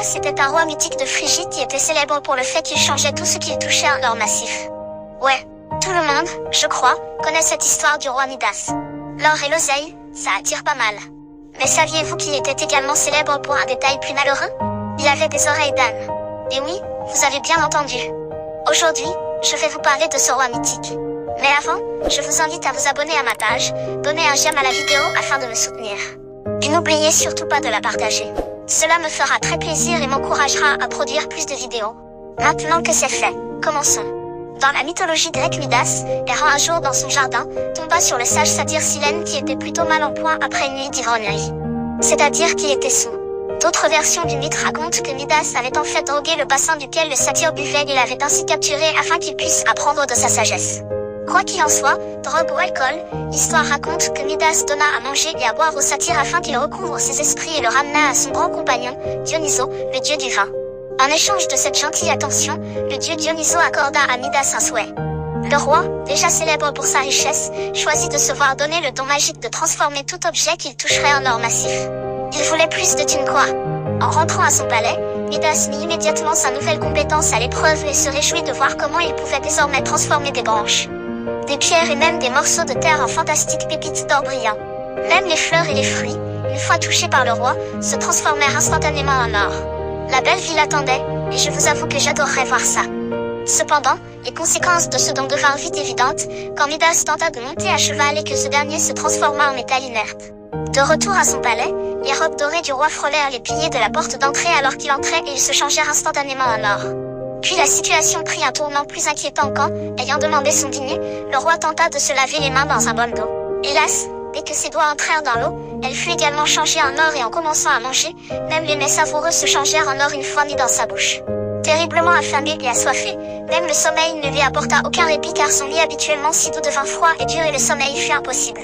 Midas était un roi mythique de Phrygie qui était célèbre pour le fait qu'il changeait tout ce qu'il touchait en or massif. Ouais, tout le monde, je crois, connaît cette histoire du roi Midas. L'or et l'oseille, ça attire pas mal. Mais saviez-vous qu'il était également célèbre pour un détail plus malheureux? Il avait des oreilles d'âne. Et oui, vous avez bien entendu. Aujourd'hui, je vais vous parler de ce roi mythique. Mais avant, je vous invite à vous abonner à ma page, donner un j'aime à la vidéo afin de me soutenir. Et n'oubliez surtout pas de la partager. Cela me fera très plaisir et m'encouragera à produire plus de vidéos. Maintenant que c'est fait, commençons. Dans la mythologie grecque, Midas, errant un jour dans son jardin, tomba sur le sage satyre Silène qui était plutôt mal en point après une nuit d'ivrognerie. C'est-à-dire qu'il était saoul. D'autres versions du mythe racontent que Midas avait en fait drogué le bassin duquel le satyre buvait et l'avait ainsi capturé afin qu'il puisse apprendre de sa sagesse. Quoi qu'il en soit, drogue ou alcool, l'histoire raconte que Midas donna à manger et à boire au satyre afin qu'il recouvre ses esprits et le ramena à son grand compagnon, Dionysos, le dieu du vin. En échange de cette gentille attention, le dieu Dionysos accorda à Midas un souhait. Le roi, déjà célèbre pour sa richesse, choisit de se voir donner le don magique de transformer tout objet qu'il toucherait en or massif. Il voulait plus de thunes quoi. En rentrant à son palais, Midas mit immédiatement sa nouvelle compétence à l'épreuve et se réjouit de voir comment il pouvait désormais transformer des branches, des pierres et même des morceaux de terre en fantastiques pépites d'or brillant. Même les fleurs et les fruits, une fois touchés par le roi, se transformèrent instantanément en or. La belle ville attendait, et je vous avoue que j'adorerais voir ça. Cependant, les conséquences de ce don devinrent vite évidentes, quand Midas tenta de monter à cheval et que ce dernier se transforma en métal inerte. De retour à son palais, les robes dorées du roi frôlèrent les piliers de la porte d'entrée alors qu'il entrait et ils se changèrent instantanément en or. Puis la situation prit un tournant plus inquiétant quand, ayant demandé son dîner, le roi tenta de se laver les mains dans un bol d'eau. Hélas, dès que ses doigts entrèrent dans l'eau, elle fut également changée en or et en commençant à manger, même les mets savoureux se changèrent en or une fois mis dans sa bouche. Terriblement affamé et assoiffé, même le sommeil ne lui apporta aucun répit car son lit habituellement si doux devint froid et dur et le sommeil fut impossible.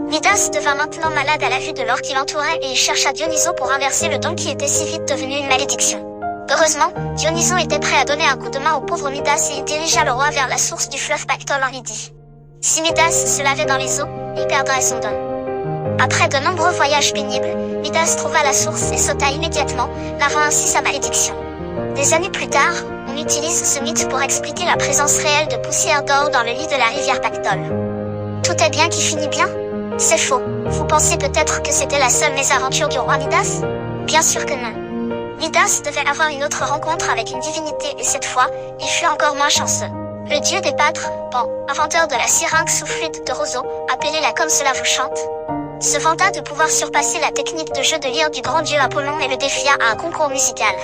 Midas devint maintenant malade à la vue de l'or qui l'entourait et il chercha Dionysos pour inverser le don qui était si vite devenu une malédiction. Heureusement, Dionysos était prêt à donner un coup de main au pauvre Midas et il dirigea le roi vers la source du fleuve Pactole en Lydie. Si Midas se lavait dans les eaux, il perdrait son don. Après de nombreux voyages pénibles, Midas trouva la source et sauta immédiatement, lavant ainsi sa malédiction. Des années plus tard, on utilise ce mythe pour expliquer la présence réelle de poussière d'or dans le lit de la rivière Pactole. Tout est bien qui finit bien? C'est faux. Vous pensez peut-être que c'était la seule mésaventure du roi Midas? Bien sûr que non. Midas devait avoir une autre rencontre avec une divinité et cette fois, il fut encore moins chanceux. Le dieu des pâtres, Pan, inventeur de la syringe sous flûte de roseau, appelée-la comme cela vous chante, se vanta de pouvoir surpasser la technique de jeu de lyre du grand dieu Apollon et le défia à un concours musical.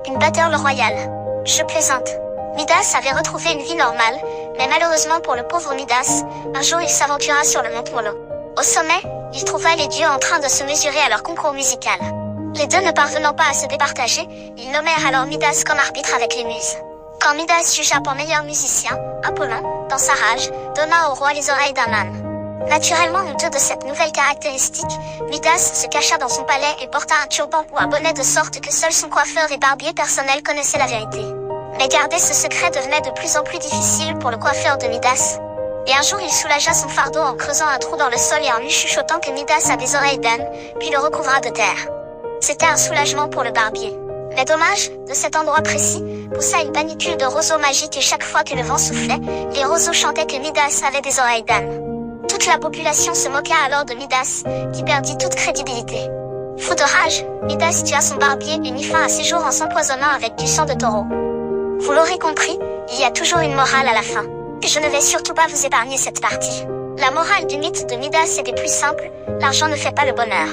Une battle royale. Je plaisante. Midas avait retrouvé une vie normale, mais malheureusement pour le pauvre Midas, un jour il s'aventura sur le mont Molo. Au sommet, il trouva les dieux en train de se mesurer à leur concours musical. Les deux ne parvenant pas à se départager, ils nommèrent alors Midas comme arbitre avec les muses. Quand Midas jugea pour meilleur musicien, Apollon, dans sa rage, donna au roi les oreilles d'un âne. Naturellement honteux de cette nouvelle caractéristique, Midas se cacha dans son palais et porta un turban ou un bonnet de sorte que seul son coiffeur et barbier personnel connaissaient la vérité. Mais garder ce secret devenait de plus en plus difficile pour le coiffeur de Midas. Et un jour il soulagea son fardeau en creusant un trou dans le sol et en lui chuchotant que Midas a des oreilles d'âne, puis le recouvra de terre. C'était un soulagement pour le barbier. Mais dommage, de cet endroit précis, poussa une panicule de roseaux magiques et chaque fois que le vent soufflait, les roseaux chantaient que Midas avait des oreilles d'âne. Toute la population se moqua alors de Midas, qui perdit toute crédibilité. Fou de rage, Midas tua son barbier et mit fin à ses jours en s'empoisonnant avec du sang de taureau. Vous l'aurez compris, il y a toujours une morale à la fin. Et je ne vais surtout pas vous épargner cette partie. La morale du mythe de Midas est des plus simples, l'argent ne fait pas le bonheur.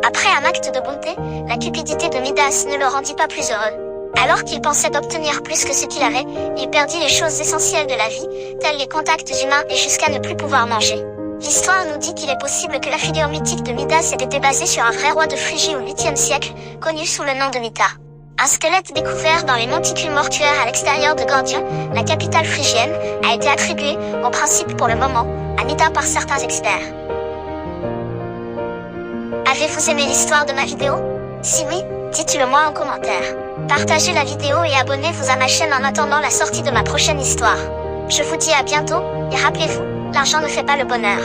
Après un acte de bonté, la cupidité de Midas ne le rendit pas plus heureux. Alors qu'il pensait d'obtenir plus que ce qu'il avait, il perdit les choses essentielles de la vie, telles les contacts humains et jusqu'à ne plus pouvoir manger. L'histoire nous dit qu'il est possible que la figure mythique de Midas ait été basée sur un vrai roi de Phrygie au 8e siècle, connu sous le nom de Mita. Un squelette découvert dans les monticules mortuaires à l'extérieur de Gordion, la capitale phrygienne, a été attribué, en principe pour le moment, à Mita par certains experts. Avez-vous aimé l'histoire de ma vidéo? Si oui, dites-le moi en commentaire. Partagez la vidéo et abonnez-vous à ma chaîne en attendant la sortie de ma prochaine histoire. Je vous dis à bientôt, et rappelez-vous, l'argent ne fait pas le bonheur.